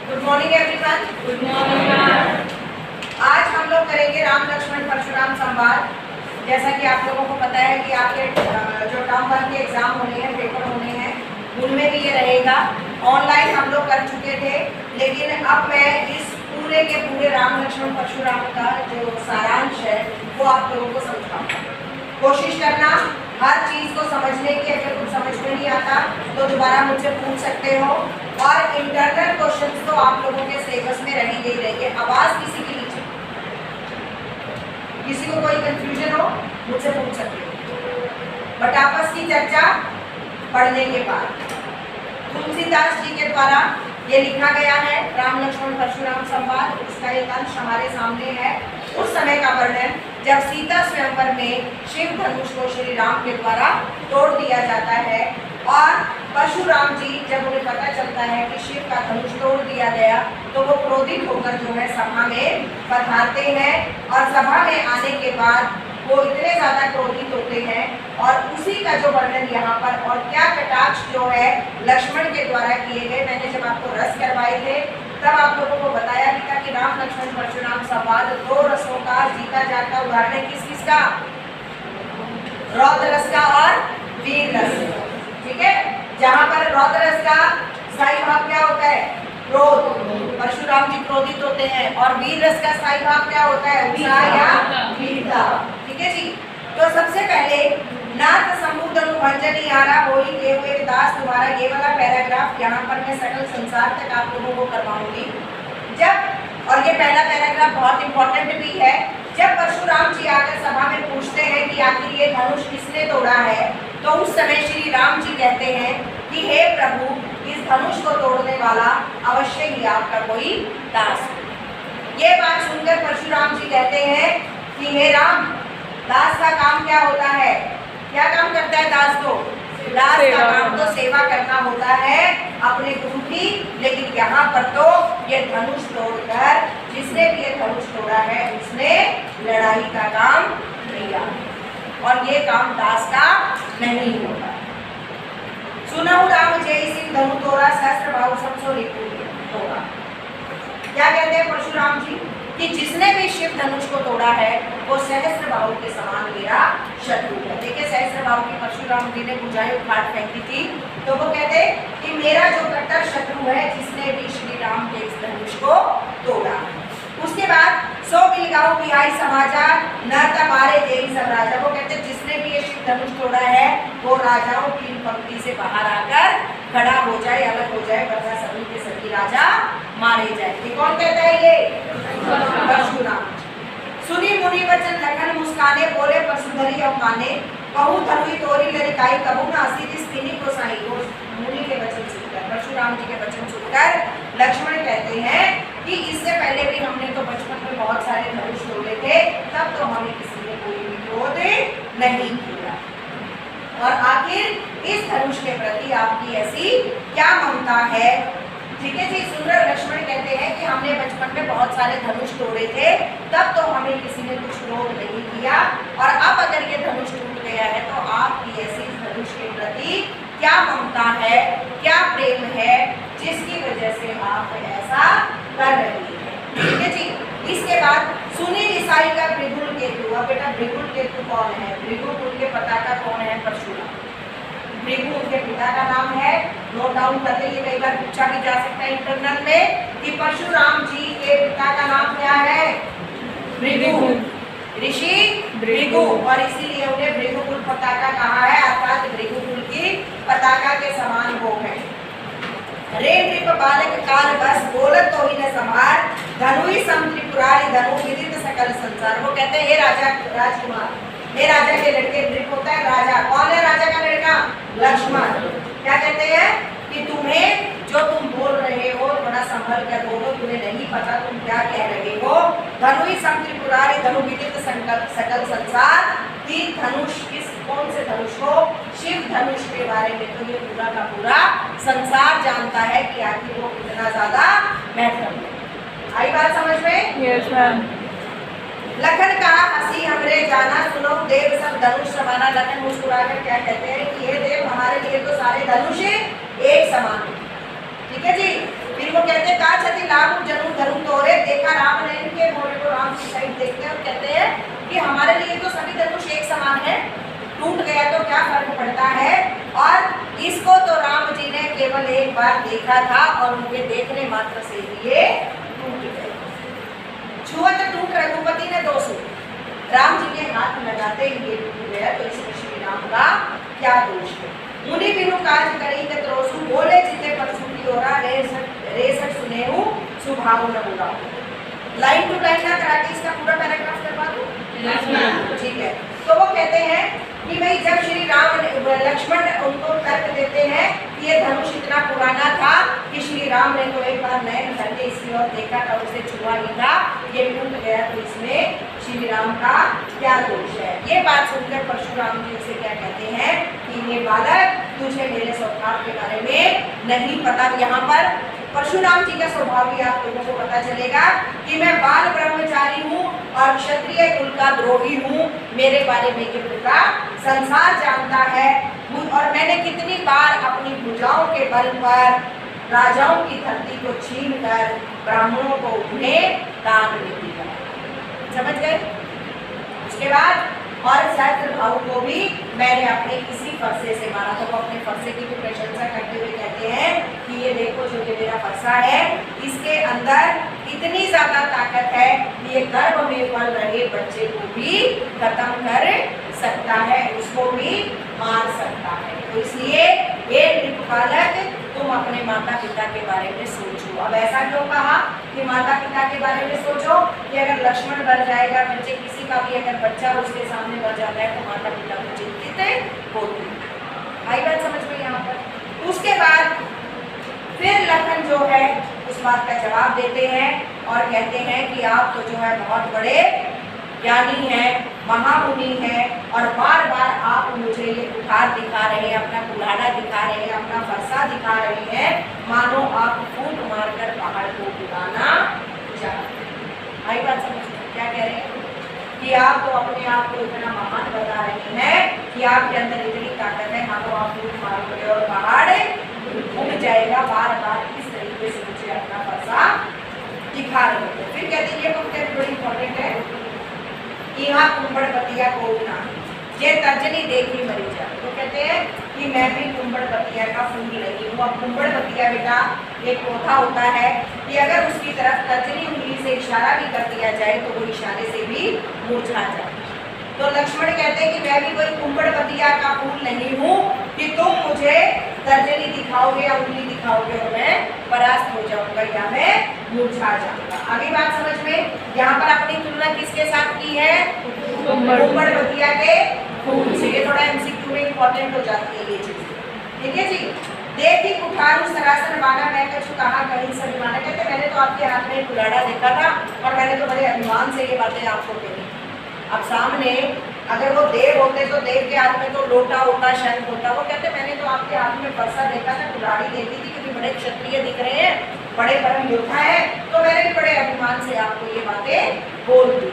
Good morning everyone. Good morning. आज हम लोग करेंगे राम लक्ष्मण परशुराम संवाद। जैसा कि आप लोगों को पता है कि आपके जो टर्म 1 के एग्जाम होने हैं, पेपर होने हैं, उनमें भी ये रहेगा। ऑनलाइन हम लोग कर चुके थे, लेकिन अब मैं इस पूरे के पूरे राम लक्ष्मण परशुराम का जो सारांश है वो आप लोगों को समझाऊंगा। कोशिश करना हर चीज़ को समझने की। अगर कुछ समझ में नहीं आता तो दोबारा मुझसे पूछ सकते हो। और इंटरनल क्वेश्चंस तो आप लोगों के सिलेबस में रहेंगे ही रहेंगे। आवाज़ किसी की नीचे, किसी को कोई कंफ्यूजन हो मुझसे पूछ सकते हो, बट आपस की चर्चा पढ़ने के बाद। तुलसीदास जी के द्वारा ये लिखा गया है राम लक्ष्मण परशुराम संवाद। उसका एक अंश हमारे सामने है। उस समय का वर्णन जब सीता स्वयंवर में शिव धनुष को श्री राम के द्वारा तोड़ दिया जाता है, और परशुराम जी जब उन्हें पता चलता है कि शिव का धनुष तोड़ दिया गया तो वो क्रोधित होकर जो है सभा में पधारते हैं। और सभा में आने के बाद वो इतने ज़्यादा क्रोधित होते हैं, और उसी का जो वर्णन यहाँ पर और क्या कटाक्ष जो है लक्ष्मण के द्वारा किए गए। मैंने जब आपको रस करवाए थे तब आप लोगों को बताया भी था कि राम लक्ष्मण परशुराम संवाद 2 रसों का जीता जाता उदाहरण है। किस किस का? रौद्र रस का और वीर रस। ठीक है, जहाँ पर रौद्र रस का स्थायी भाव क्या होता है? क्रोध। परशुराम जी क्रोधित होते हैं। और वीर रस का स्थायी भाव क्या होता है? उत्साह या वीरता। ठीक है जी। तो सबसे पहले नाथ समूद अनुभंजनी आरा होई देव एक दास तुम्हारा, ये वाला पैराग्राफ यहाँ पर मैं सकल संसार तक आप लोगों को करवाऊंगी। जब, और ये पहला पैराग्राफ बहुत इंपॉर्टेंट भी है, जब परशुराम जी आकर सभा में पूछते हैं कि आखिर ये धनुष किसने तोड़ा है, तो उस समय श्री राम जी कहते हैं कि हे प्रभु, इस धनुष को तोड़ने वाला अवश्य ही आपका कोई दास है। ये बात सुनकर परशुराम जी कहते हैं कि हे राम, दास का काम क्या होता है? क्या काम करता है दास को? दास का काम तो सेवा करना होता है अपने गुरु की। लेकिन यहाँ पर तो ये धनुष तोड़कर, जिसने भी ये धनुष तोड़ा है उसने लड़ाई का काम किया, और ये काम दास का नहीं होता। सुनहु राम जय सिंह धनु तोड़ा, सहस्त्र बाहु सबसो रिपु तोड़ा। क्या कहते हैं परशुराम जी कि जिसने भी शिव धनुष को तोड़ा है वो सहस्त्र बाहु के समान मेरा शत्रु है। देखिए, सहस्त्र बाहु की परशुराम जी ने बुझाई उखाड़ फेंकी थी, तो वो कहते कि मेरा जो कट्टर शत्रु है जिसने भी श्री राम के इस धनुष को तोड़ा। उसके बाद सो बिलगाओ बिहाई समाजा न तमारे देवी सब राजा। वो कहते जिसने भी ये शिव धनुष तोड़ा है वो राजाओं की पंक्ति से बाहर आकर खड़ा हो जाए, अलग हो जाए, वरना सभी के सभी राजा मारे जाए। ये कौन कहता है? ये परशुराम। सुनी मुनि वचन लखन मुस्काने, बोले पशुधरी और माने, कहूँ धनुई तोरी लड़काई, कहूँ ना सीधी स्थिनी को साई। वो मुनि के वचन सुनकर, परशुराम जी के वचन सुनकर लक्ष्मण कहते हैं कि इससे पहले भी हमने तो बचपन में बहुत सारे धनुष तोड़े थे, तब तो हमें किसी ने कोई भी क्रोध नहीं किया, और आखिर इस धनुष के प्रति आपकी ऐसी क्या ममता है? ठीक है जी। सुंदर लक्ष्मण कहते हैं कि हमने बचपन में बहुत सारे धनुष तोड़े थे, तब तो हमें किसी ने कुछ क्रोध नहीं किया, और अब अगर ये धनुष टूट गया है तो आपकी ऐसी इस धनुष के प्रति क्या ममता है, क्या प्रेम है, जिसकी वजह से आप ऐसा कर रही है। ठीक है जी। इसके बाद सुनी निसाई का भृगुल केतु। अब बेटा, भृगुल केतु कौन है? भृगु कुल के पताका कौन है? परशुराम। भृगु उनके पिता का नाम है। नोट डाउन करते, ये कई बार पूछा भी जा सकता है इंटरनल में कि परशुराम जी के पिता का नाम क्या है? भृगु, ऋषि भृगु, और इसीलिए उन्हें भृगुकुल पताका कहा है, अर्थात भृगुकुल की पताका के समान वो है। रे नृप बालक काल बस, बोलत तो ही न संभार, धनुई सम त्रिपुरारी धनु विदित सकल संसार। वो कहते हैं हे राजा, राजकुमार, हे राजा के लड़के। नृप होता है राजा। कौन है राजा का लड़का? लक्ष्मण। क्या कहते हैं कि तुम्हें जो तुम बोल रहे हो थोड़ा संभल कर बोलो, तुम्हें नहीं पता तुम क्या कह रहे हो। धनुई सम त्रिपुरारी धनु विदित सकल संसार। कि धनुष, किस कौन से धनुष को? शिव धनुष के बारे में तो ये पूरा का पूरा संसार जानता है कि आखिर वो कितना ज्यादा महत्वपूर्ण है। आई बात समझ में? Yes ma'am. लखन कहा हंसी हमरे जाना, सुनो देव सब धनुष समाना। लखन मुस्कुराकर क्या कहते हैं कि ये देव, हमारे लिए तो सारे धनुष एक समान है। ठीक है जी। फिर वो कहते हैं का छति लाभ जरूर धरू तोरे। देखा राम ने इनके घोड़े को राम की साइड देखते हैं और कहते हैं कि हमारे लिए तो सभी धनुष एक समान है, टूट गया तो क्या फर्क पड़ता है। और इसको तो राम जी ने केवल एक बार देखा था और उनके देखने मात्र से ही ये टूट गए। छुअत टूट रघुपति ने 200, राम जी के हाथ लगाते ही ये टूट गया, तो इसमें श्री राम का क्या दोष है। मुनि बिनु काज करी के त्रोसु, बोले जिते परसु की ओरा, रेसठ सुनेहु सुभाव न होगा। लाइन टू लाइन ना करा के इसका पूरा पैराग्राफ करवा दूं? ठीक है। तो वो कहते हैं कि भाई जब श्री राम लक्ष्मण उनको तर्क देते हैं कि ये धनुष इतना पुराना था कि श्री राम ने तो एक बार नयन करके इसकी ओर देखा था, उसे छुआ ही था, ये टूट गया, तो इसमें श्री राम का क्या दोष है। ये बात सुनकर परशुराम जी उसे क्या कहते हैं कि ये बालक, तुझे मेरे स्वभाव के बारे में नहीं पता। यहाँ पर परशुराम जी का स्वभाव भी आप लोगों को पता चलेगा कि मैं बाल ब्रह्मचारी हूँ और क्षत्रिय कुल का द्रोही हूँ। मेरे बारे में ये पूरा संसार जानता है और मैंने कितनी बार अपनी भुजाओं के बल पर राजाओं की धरती को छीनकर ब्राह्मणों को उन्हें दान भी दिया। समझ गए? उसके बाद और सहस्त्र भाव को भी मैंने अपने किसी फरसे से मारा। तो वो अपने फरसे की भी प्रशंसा करते हुए कहते हैं कि ये देखो जो ये मेरा फरसा है, इसके अंदर इतनी ज्यादा ताकत है कि ये गर्भ में पल रहे बच्चे को भी खत्म कर सकता है, उसको भी मार सकता है। तो इसलिए ये नृपबालक, तुम अपने माता पिता के बारे में सोचो। अब ऐसा क्यों कहा कि माता पिता के बारे में सोचो कि अगर लक्ष्मण मर जाएगा, बच्चे किसी का भी अगर बच्चा उसके सामने मर जाता है तो माता पिता को चिंतित होते हैं। आई बात समझ में यहाँ पर? उसके बाद फिर लखन जो है उस बात का जवाब देते हैं और कहते हैं कि आप तो जो है बहुत बड़े ज्ञानी हैं, महामुनि हैं और बार बार आप मुझे ये बुखार दिखा रहे हैं, अपना कुल्हाड़ा दिखा रहे हैं, अपना फरसा दिखा रहे हैं, मानो आप फूट मारकर पहाड़ को गिराना चाहते हैं। आई बात समझ में? क्या कह रहे हैं कि आप तो अपने आप को इतना महान बता रहे हैं कि आपके अंदर इतनी ताकत है, मानो आप फूट मारोगे और पहाड़ उठ जाएगा। बार बार इस तरीके से मुझे अपना फरसा दिखा रहे हैं। फिर कहते हैं ये पंक्ति बड़ी इंपॉर्टेंट है, यहाँ कुंभड़ पतिया को ना ये तर्जनी देखी मरी जा। तो कहते हैं कि मैं भी कुंभड़ पतिया का फूल नहीं हूँ। अब कुंभड़ पतिया बेटा एक पौधा होता है कि अगर उसकी तरफ तर्जनी उंगली से इशारा भी कर दिया जाए तो वो इशारे से भी मुरझा जाए। तो लक्ष्मण कहते हैं कि मैं भी कोई कुंभड़ पतिया का फूल नहीं हूँ कि तुम मुझे तर्जनी दिखाओगे या उंगली दिखाओगे और मैं परास्त हो जाऊंगा या मैं मुरझा जाऊंगा। आगे बात समझ में? यहाँ पर अपनी तुलना किसके साथ की है? कुंभड़ पतिया के फूल से। ये थोड़ा एमसीक्यू में इंपॉर्टेंट हो जाती है ये चीज। ठीक है जी। देखी कुठारू सरासन बाना, मैं कछु कहा कहीं से माना। कहते मैंने तो आपके हाथ में कुल्हाड़ा देखा था और मैंने तो बड़े अभिमान से ये बातें आपको कही। अब सामने अगर वो देव होते तो देव के हाथ में तो लोटा होता, शंख होता। वो कहते मैंने तो आपके हाथ में फरसा देखा था, कुल्हाड़ी देखी थी, क्योंकि बड़े क्षत्रिय दिख रहे हैं, बड़े परम योद्धा है, तो मैंने भी बड़े अभिमान से आपको ये बातें बोल दी।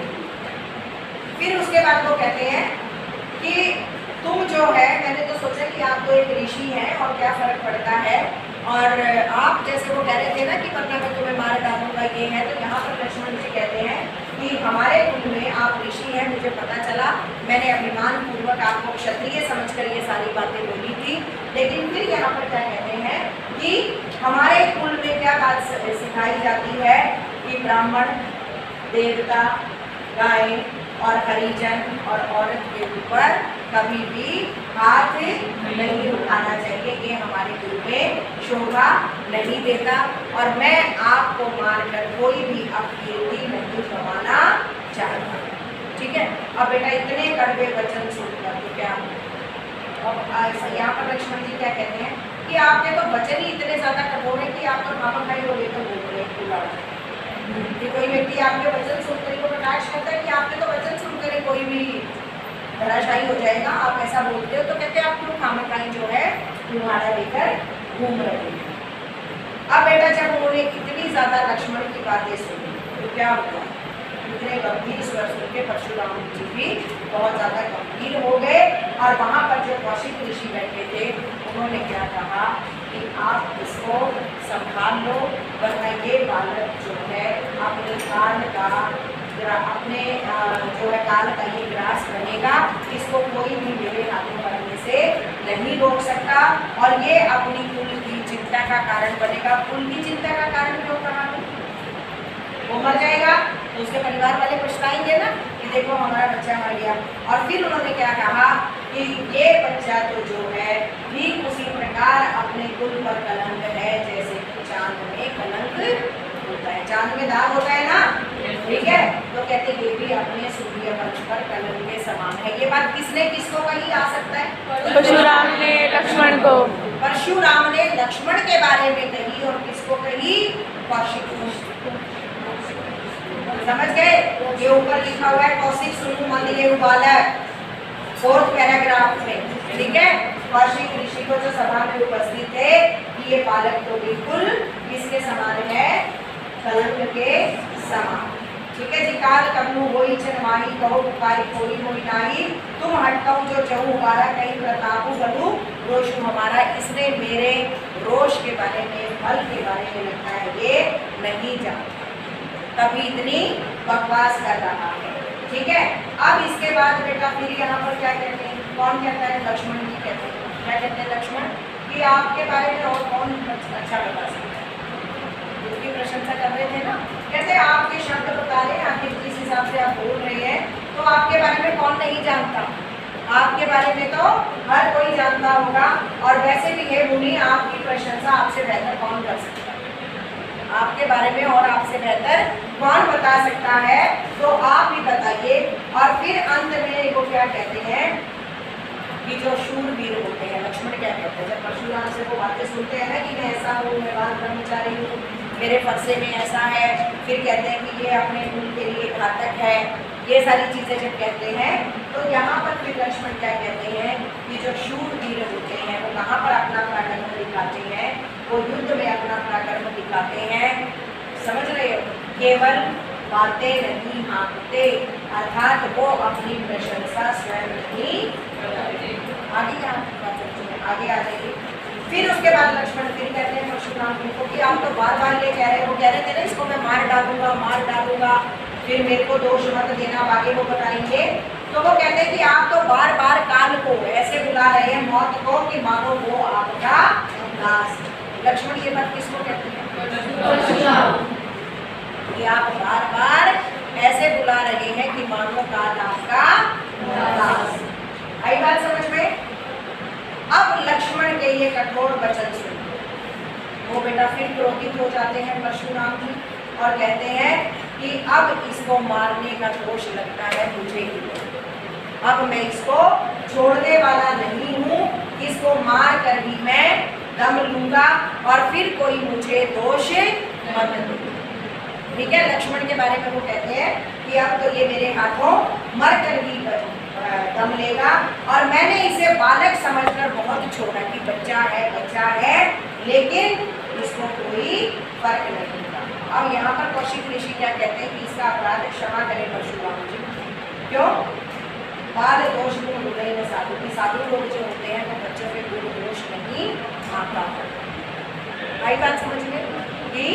फिर उसके बाद वो कहते हैं कि तुम जो है, मैंने तो सोचा कि आप तो एक ऋषि हैं और क्या फर्क पड़ता है, और आप जैसे वो कह रहे थे ना कि वरना मैं तुम्हें मार डालूंगा ये है। तो यहाँ पर लक्ष्मण जी कहते हैं कि हमारे कुल में आप ऋषि हैं, मुझे पता चला, मैंने अभिमान पूर्वक आपको क्षत्रिय समझकर ये सारी बातें बोली थी। लेकिन फिर यहाँ पर क्या कहते हैं कि हमारे कुल में क्या बात सिखाई जाती है कि ब्राह्मण, देवता, गाय और हरिजन और औरत के ऊपर कभी भी हाथ नहीं उठाना चाहिए। ये हमारे गुरु में शोभा नहीं देता और मैं आपको मारकर कोई भी अपकीर्ति नहीं कमाना चाहता। ठीक है। अब बेटा इतने कड़वे वचन सुनकर तो क्या, अब यहाँ पर लक्ष्मण जी क्या कहते हैं कि आपके तो वचन ही इतने ज्यादा कठोर है कि आप तो मामा खाई हो लेकर बोल रहे हैं कि कोई व्यक्ति आपके वचन सुनकर को प्रकाश करता है कि आपके तो वचन सुनकर कोई भी धराशायी हो जाएगा, आप ऐसा बोलते हो। तो कहते हैं आप क्यों खामखाई जो है तुम्हारा लेकर घूम रहे हैं। अब बेटा जब उन्होंने इतनी ज्यादा लक्ष्मण की बातें सुनी तो क्या हुआ, इतने गंभीर स्वर सुन के परशुराम जी भी बहुत ज्यादा गंभीर हो गए और वहाँ पर जो कौशिक ऋषि बैठे थे उन्होंने क्या कहा कि आप इसको संभाल लो, वरना ये बालक अपने काल का अपने जो है काल का ये ग्रास बनेगा, इसको कोई भी मेरे हाथों करने से नहीं रोक सकता और ये अपनी कुल की चिंता का कारण बनेगा। कुल की चिंता का कारण क्यों कहा? वो मर जाएगा तो उसके परिवार वाले पछताएंगे ना कि देखो हमारा बच्चा मर गया। और फिर उन्होंने क्या कहा कि ये बच्चा तो जो है ठीक उसी प्रकार अपने कुल पर कलंक है जैसे कि चांद में कलंक होता है। चांद में दाग होता है ना, ठीक है, तो कहते ये भी अपने सूर्य वंश पर कलंक के समान है। ये बात किसने किसको कही? आ सकता है परशुराम ने लक्ष्मण को। परशुराम ने लक्ष्मण के बारे में कही और किसको कही? कौशिक को। समझ गए? ये ऊपर लिखा हुआ है कौशिक सुनु मंदिरे बालक, 4th पैराग्राफ में, ठीक है। कौशिक ऋषि को जो सभा में उपस्थित थे कि ये बालक तो बिल्कुल किसके समान है? कलंक के समान, ठीक है जी। काल कबनु होई चरमाही कहो पुकारी कोई होई नाही, तुम हटकाऊ जो चहु हमारा कहीं प्रतापु बलु रोष हमारा। इसने मेरे रोष के बारे में, बल के बारे में लगता है ये नहीं जानता, तभी इतनी बकवास कर रहा है, ठीक है। अब इसके बाद बेटा फिर यहाँ पर क्या कहते हैं? कौन कहता है? लक्ष्मण जी कहते हैं। क्या कहते हैं लक्ष्मण? कि आपके बारे में और कौन अच्छा बता सकता है? उसकी प्रशंसा कर रहे थे ना, कहते आपके शब्द बता रहे हैं, आपके जिस हिसाब से आप बोल रहे हैं तो आपके बारे में कौन नहीं जानता? आपके बारे में तो हर कोई जानता होगा। और वैसे भी है मुनि, आपकी प्रशंसा आपसे बेहतर कौन कर सकता है? आपके बारे में और आपसे बेहतर कौन बता सकता है? तो आप ही बताइए। और फिर अंत में वो क्या कहते हैं कि जो शूरवीर होते हैं, लक्ष्मण क्या कहते हैं? जब परशुराम से वो बातें सुनते हैं ना कि मैं ऐसा हूँ, मैं बाल ब्रह्मचारी हूँ, मेरे फरसे में ऐसा है, फिर कहते हैं कि ये अपने कुल के लिए घातक है, ये सारी चीज़ें जब कहते हैं तो यहाँ पर फिर लक्ष्मण क्या कहते हैं कि जो शूरवीर होते हैं वो कहाँ पर अपना पराक्रम दिखाते हैं? वो युद्ध में अपना पराक्रम दिखाते हैं। समझ रहे हो? केवल बातें नहीं हाँकते, अर्थात वो अपनी प्रशंसा स्वयं नहीं करते। आगे क्या आगे आ जाइए। फिर उसके बाद लक्ष्मण फिर कहते हैं परशुराम को कि आप तो बार बार ये कह रहे हैं, वो कह रहे थे ना इसको मैं मार डालूंगा, फिर मेरे को दोष मत देना, आगे वो बताएंगे। तो वो कहते हैं कि आप तो बार बार काल को ऐसे बुला रहे हैं, मौत को, कि मानो वो आपका दास। लक्ष्मण ये बात किसको कहते हैं? कि आप बार बार ऐसे बुला रहे हैं कि मानो काल आपका दास। आई बात समझ में? अब लक्ष्मण के ये कठोर वचन सुन वो बेटा फिर क्रोधित हो जाते हैं परशुराम जी और कहते हैं कि अब इसको मारने का दोष लगता है मुझे ही, अब मैं इसको छोड़ने वाला नहीं हूँ, इसको मार कर ही मैं दम लूंगा और फिर कोई मुझे दोष मत दे। ठीक है, लक्ष्मण के बारे में वो कहते हैं कि अब तो ये मेरे हाथों मर कर ही दम लेगा और मैंने इसे बालक समझकर बहुत छोड़ा कि बच्चा है, लेकिन इसको कोई फर्क नहीं होगा। अब यहाँ पर कौशिक ऋषि क्या कहते हैं कि इसका अपराध क्षमा करें परशुराम जी। क्यों? बाल दोष गुण हृदय में साधु की, साधु लोग जो होते हैं वो बच्चों के गुण दोष नहीं आता। आई बात समझ में कि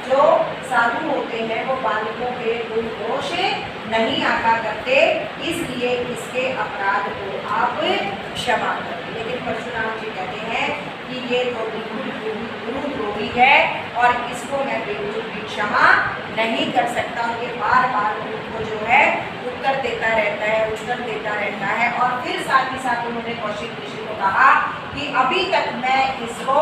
जो साधु होते हैं वो बालकों के गुण दोष नहीं आका करते, इसलिए इसके अपराध को आप क्षमा करें। लेकिन परशुराम जी कहते हैं कि ये तो बिल्कुल गुरुद्रोही है और इसको मैं बिल्कुल भी क्षमा नहीं कर सकता। और ये बार बार उनको जो है उत्तर देता रहता है और फिर साथ ही साथ उन्होंने कौशिक ऋषि को कहा कि अभी तक मैं इसको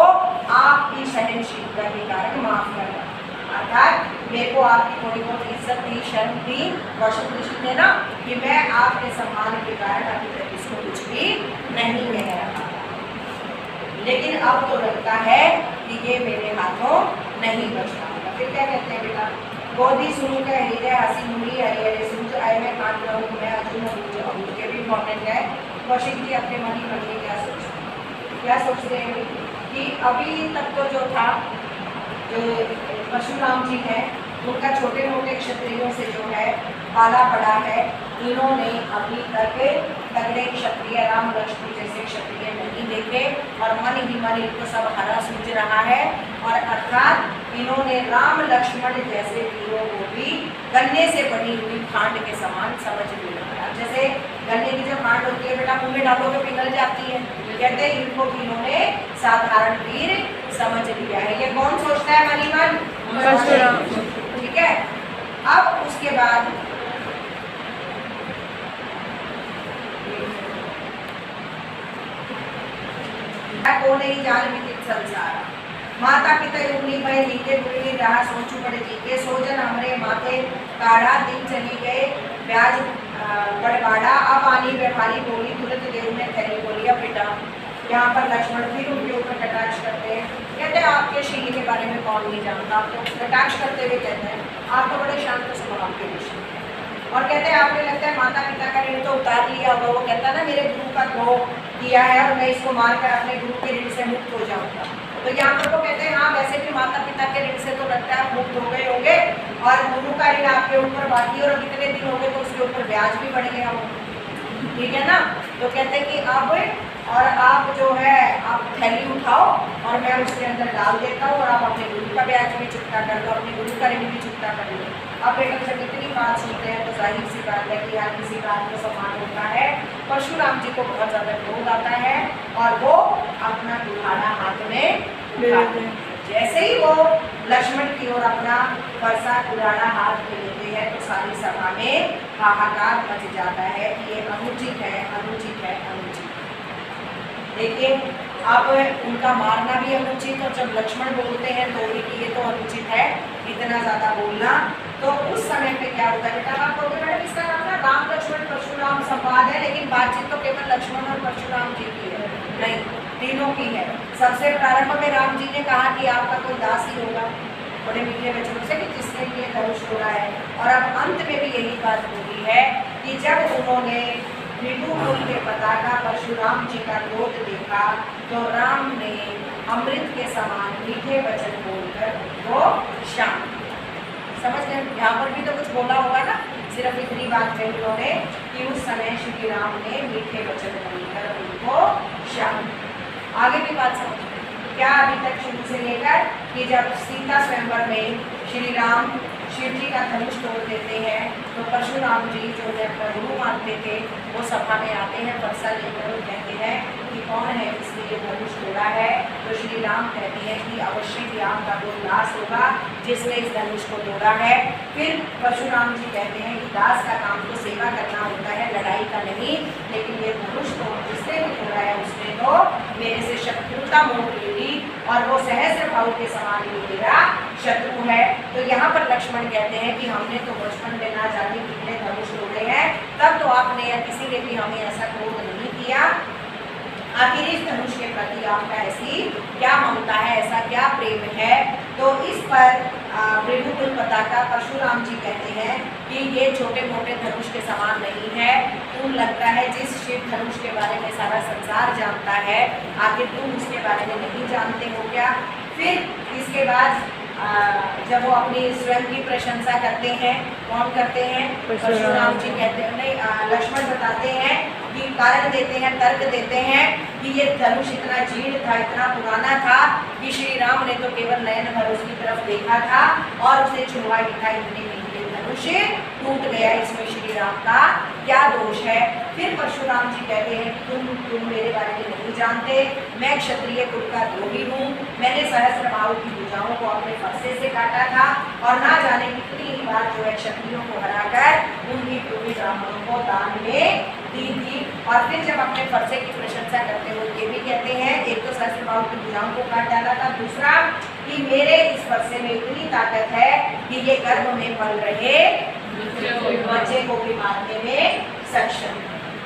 आपकी सहनशीलता के कारण माफ कर रहा हूँ, अर्थात मेरे को आपकी थोड़ी बहुत इज्जत दी, शर्म दी कौशिक ऋषि ने ना, कि मैं आपके सम्मान के कारण अभी तक इसको कुछ भी नहीं कह रहा, लेकिन अब तो लगता है कि ये मेरे हाथों नहीं बच पाएगा। फिर क्या कहते हैं बेटा? गोदी सुनू का हृदय हसी मुड़ी हरिहरे सूझ आए मैं काट रहूँ मैं अर्जुन अबूझ। ये भी इम्पोर्टेंट है। कौशिक जी अपने मन ही मन में क्या सोचते हैं कि अभी तक तो जो था, जो परशुराम जी हैं उनका छोटे मोटे क्षत्रियों से जो है पाला पड़ा है, इन्होंने अभी तक तगड़े क्षत्रिय राम लक्ष्मण जैसे क्षत्रिय नहीं देखे और मन ही मन इनको सब हरा सूझ रहा है। और अर्थात इन्होंने राम लक्ष्मण जैसे वीरों को भी गन्ने से बनी हुई खांड के समान समझ लिया। जैसे गन्ने की जो खांड होती है बेटा मुंह में डालोगे पिघल जाती है, कहते हैं इनको भी इन्होंने साधारण वीर समझ लिया है। ये कौन सोचता है मन ही मन? परशुराम। ठीक है। अब उसके बाद को नहीं जान विदित संसार माता पिता युगनी भय नीचे बुरी रहा सोचू बड़े जी के सोजन हमरे माथे काढ़ा दिन चली गए ब्याज बड़बाड़ा अब आनी व्यापारी बोली तुरंत देव ने थैली बोली। अब बेटा यहाँ पर लक्ष्मण फिर उनके ऊपर कटाक्ष करते हैं, कहते हैं आपके शील के बारे में कौन नहीं जानता। आप तो कटाक्ष करते हुए कहते हैं आप तो बड़े शांत स्वभाव के ऋषि और कहते हैं आपने लगता है माता पिता का ऋण तो उतार लिया होगा। वो कहता है ना मेरे गुरु का द्रोह किया है और मैं इसको मारकर अपने गुरु के ऋण से मुक्त हो जाऊंगा। तो यहाँ पर वो कहते हैं हाँ वैसे भी माता पिता के ऋण से तो लगता है आप मुक्त हो गए होंगे और गुरु का ऋण आपके ऊपर बाकी और कितने दिन हो गए तो उसके ऊपर ब्याज भी बढ़ गया हो, ठीक है ना। तो कहते हैं कि अब और आप जो है आप थैली उठाओ और मैं उसके अंदर डाल देता हूँ और आप अपने गुरु का ब्याज भी चुकता कर लो, अपने गुरु का ऋण भी चुकता कर लो। अब बेटा जब इतनी बात सुनते हैं तो जाहिर सी बात है कि यार किसी बात को सम्मान होता है। परशुराम जी को बहुत ज़्यादा क्रोध आता है और वो अपना कुल्हाड़ा हाथ में उठाते हैं। जैसे ही वो लक्ष्मण की ओर अपना फरसा कुल्हाड़ा हाथ में लेते हैं तो सारी सभा में हाहाकार मच जाता है कि ये अनुचित है, अनुचित है, अनुचित। देखिए अब उनका मारना भी अनुचित और जब लक्ष्मण बोलते हैं तो भी कि ये तो अनुचित है इतना ज़्यादा बोलना। तो उस समय पे क्या होता है बेटा आप कहोगे मैडम इसका नाम ना राम लक्ष्मण परशुराम संवाद है, लेकिन बातचीत तो केवल लक्ष्मण और परशुराम जी की है, नहीं तीनों की है। सबसे प्रारंभ में राम जी ने कहा कि आपका कोई दास ही होगा बड़े मीठे वचनों से कि जिसने ये धनुष तोड़ा है। और अब अंत में भी यही बात होती है कि जब उन्होंने भृगुकुल के पताका परशुराम जी का क्रोध देखा तो राम ने अमृत के समान मीठे वचन बोलकर वो शांत। समझ गए? यहाँ पर भी तो कुछ बोला होगा ना, सिर्फ इतनी बात कही उन्होंने कि उस समय श्री राम ने मीठे वचन बोलकर उनको शांत। आगे की बात समझ क्या अभी तक शुरू से लेकर कि जब सीता स्वयंवर में श्री राम शिव जी का धनुष तोड़ देते हैं तो परशुराम जी जो है अपना गुरु मानते थे वो सभा में आते हैं, फरसा लेकर कहते हैं कि कौन है इसने ये धनुष तोड़ा है। तो श्री राम कहते हैं कि अवश्य ही आपका कोई दास होगा जिसने इस धनुष को तोड़ा है। फिर परशुराम जी कहते हैं कि दास का काम तो सेवा करना होता है, लड़ाई का नहीं, लेकिन ये धनुष तो जिसने भी तोड़ा है उसने तो मेरे से शत्रुता मोह ली और वो सहस्र भाव के समान ही मेरा शत्रु है। तो यहाँ पर लक्ष्मण कहते हैं कि हमने तो बचपन में ना जाने कितने धनुष तोड़े हैं, तब तो आपने या किसी ने भी हमें ऐसा क्रोध नहीं किया। आखिर इस धनुष के प्रति आपका ऐसी क्या ममता है, ऐसा क्या प्रेम है। तो इस पर भृगुकुल पताका परशुराम जी कहते हैं कि ये छोटे मोटे धनुष के समान नहीं है। तुम लगता है जिस शिव धनुष के बारे में सारा संसार जानता है, आखिर तुम उसके बारे में नहीं जानते हो क्या। फिर इसके बाद जब वो अपनी स्वयं की प्रशंसा करते हैं, कौन करते हैं? परशुराम जी कहते हैं, नहीं लक्ष्मण बताते हैं कि कारण देते हैं, तर्क देते हैं कि ये धनुष इतना जीर्ण था, इतना पुराना था कि श्री राम ने तो केवल नयन भर उसकी तरफ देखा था और उसे छुआ ही था। इतने में धनुष टूट गया, इसमें श्री राम का क्या दोष है। फिर परशुराम जी कहते हैं तुम मेरे बारे में नहीं जानते, मैं क्षत्रिय कुल का द्रोही हूँ। मैंने सहस्र भाव की भुजाओं को अपने फरसे से काटा था और ना जाने कितनी ही बार जो है क्षत्रियों को हराकर उनकी पूरी ब्राह्मणों को दान में दी थी। और फिर जब अपने फरसे की प्रशंसा करते हुए ये भी कहते हैं, एक तो सहस्र भाव की भुजाओं को काट डाला था, दूसरा कि मेरे इस फरसे में इतनी ताकत है कि ये गर्भ में पल रहे बच्चे को भी मारने में सक्षम।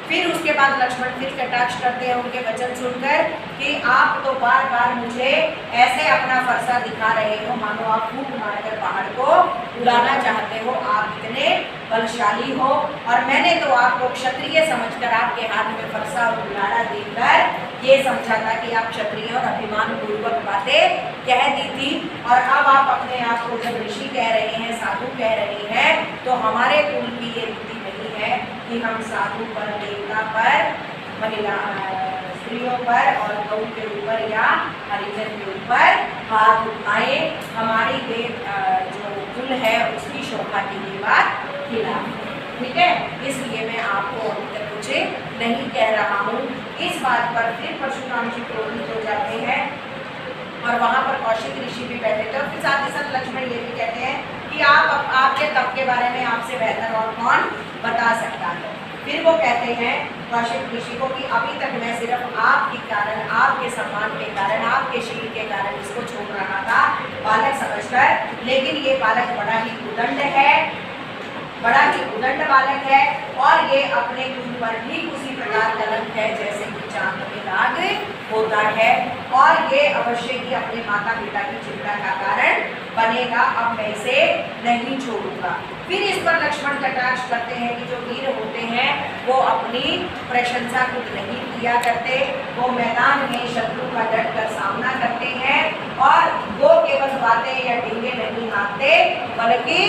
फिर उसके बाद लक्ष्मण फिर कटाक्ष करते हैं उनके वचन सुनकर कि आप तो बार बार मुझे ऐसे अपना फरसा दिखा रहे हो मानो आप फूंक मारकर पहाड़ को उड़ाना चाहते हो, आप इतने बलशाली हो। और मैंने तो आपको क्षत्रिय समझकर आपके हाथ में फरसा और कुल्हाड़ा देकर ये समझा था कि आप क्षत्रिय और अभिमान पूर्वक बातें कह दी थी। और अब आप अपने आप को जब ऋषि कह रहे हैं, साधु कह रहे हैं, तो हमारे कुल की ये रीति नहीं है। कि हम साधु पर, देवता पर, महिला स्त्रियों पर और गौ के ऊपर या हरिजन के ऊपर हाथ उठाए, हमारी जो कुल है उसकी शोभा की ये बात खिलाफ। ठीक है, इसलिए मैं आपको अभी तक कुछ नहीं कह रहा हूँ। इस बात पर फिर परशुराम जी क्रोधित हो जाते हैं और वहाँ पर कौशिक ऋषि भी बैठे थे और फिर साथ ही साथ लक्ष्मण ये भी कहते हैं कि आपके तप के बारे में आपसे बेहतर और कौन बता सकता है। फिर वो कहते हैं कौशिक ऋषि को कि अभी तक मैं सिर्फ आपके कारण, आपके सम्मान के कारण, आपके शील के कारण इसको छोड़ रहा था बालक समझकर, लेकिन ये बालक बड़ा ही उदंड है, बड़ा ही उदंड बालक है और ये अपने कुल पर ठीक उसी प्रकार कलंक है जैसे कि चांद में दाग होता है और ये अवश्य ही अपने माता पिता की चिंता का कारण बनेगा। अब मैं इसे नहीं छोड़ूंगा। फिर इस पर लक्ष्मण कटाक्ष करते हैं कि जो वीर होते हैं वो अपनी प्रशंसा खुद नहीं किया करते, वो मैदान में शत्रु का डट कर सामना करते हैं और वो केवल बातें या डींगे नहीं हाथते बल्कि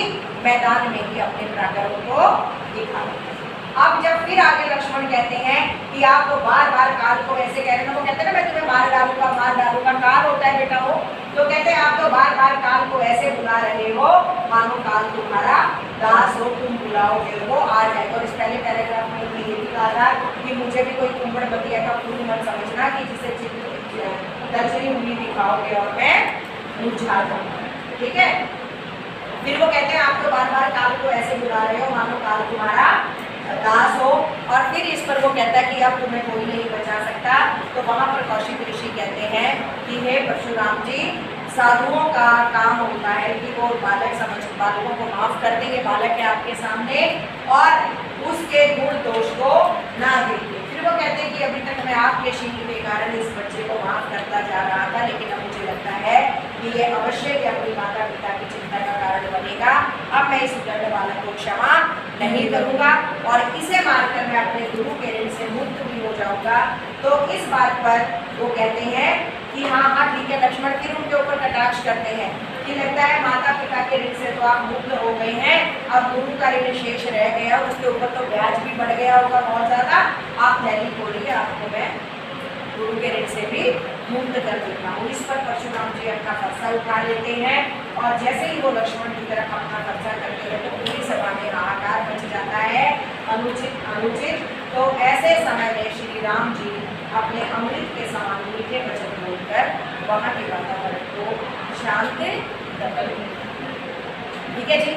मैदान में ही अपने पराक्रम को दिखाते हैं। अब जब फिर आगे लक्ष्मण कहते हैं कि आप तो बार बार काल को ऐसे कह रहे हैं, वो कहते हैं ना मैं तुम्हें मार डालूंगा, काल होता है बेटा वो, तो कहते हैं आप तो बार बार काल को ऐसे बुला रहे हो मानो काल तुम्हारा दास हो, तुम बुलाओगे वो आ जाएगा। और इस पहले पैराग्राफ में ये भी कहा था कि मुझे भी कोई कुंबड़ बतिया का फूल मत समझना कि जिसे दर्शनी उंगली दिखाओगे और मैं मुरझा जाऊंगा। ठीक है, फिर वो कहते हैं आप तो बार बार काल को ऐसे बुला रहे हो मानो काल तुम्हारा दास हो। और फिर इस पर वो कहता है कि अब तुम्हें कोई नहीं बचा सकता। तो वहाँ पर कौशिक ऋषि कहते हैं कि हे परशुराम जी, साधुओं का काम होता है कि वो बालकों को माफ कर देंगे, बालक है आपके सामने, और उसके गुण दोष को ना देंगे। फिर वो कहते हैं कि अभी तक मैं आपके शील के कारण इस बच्चे को माफ करता जा रहा था, लेकिन अब मुझे लगता है कि ये अवश्य ही अपनी माता पिता की चिंता का कारण बनेगा। अब मैं इस उद्दंड बालक को क्षमा नहीं करूँगा और इसे मारकर मैं अपने गुरु के ऋण से मुक्त भी हो जाऊँगा। तो इस बात पर वो कहते हैं कि हाँ हाँ ठीक है लक्ष्मण। फिर उनके ऊपर कटाक्ष करते हैं कि लगता है माता पिता के ऋण से तो आप मुक्त हो गए हैं, अब गुरु का ऋण शेष रह गया, उसके ऊपर तो ब्याज भी बढ़ गया होगा बहुत ज़्यादा, आप थैली खोलिए, आपको मैं गुरु के ऋण से भी मुक्त कर देता हूँ। इस पर परशुराम जी अपना फरसा उठा लेते हैं और जैसे ही वो लक्ष्मण की तरफ अपना फरसा करते हैं तो पूरी सभा में हाहाकार मच जाता है, अनुचित। तो ऐसे समय में श्री राम जी अपने अमृत के समान मीठे वचन बोलकर वहाँ के वातावरण को शांत कर देते। ठीक है जी,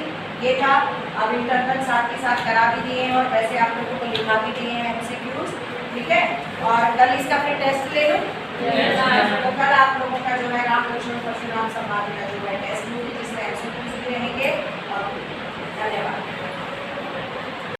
ये था। अब इंटरनल साथ के साथ करा भी दिए हैं और वैसे आप लोगों को लिखा भी दिए हैं MCQs। ठीक है, और कल इसका फिर टेस्ट ले लूँ। तो कल आप लोगों का जो है राम लक्ष्मण परशुराम संवाद का जो है टेस्ट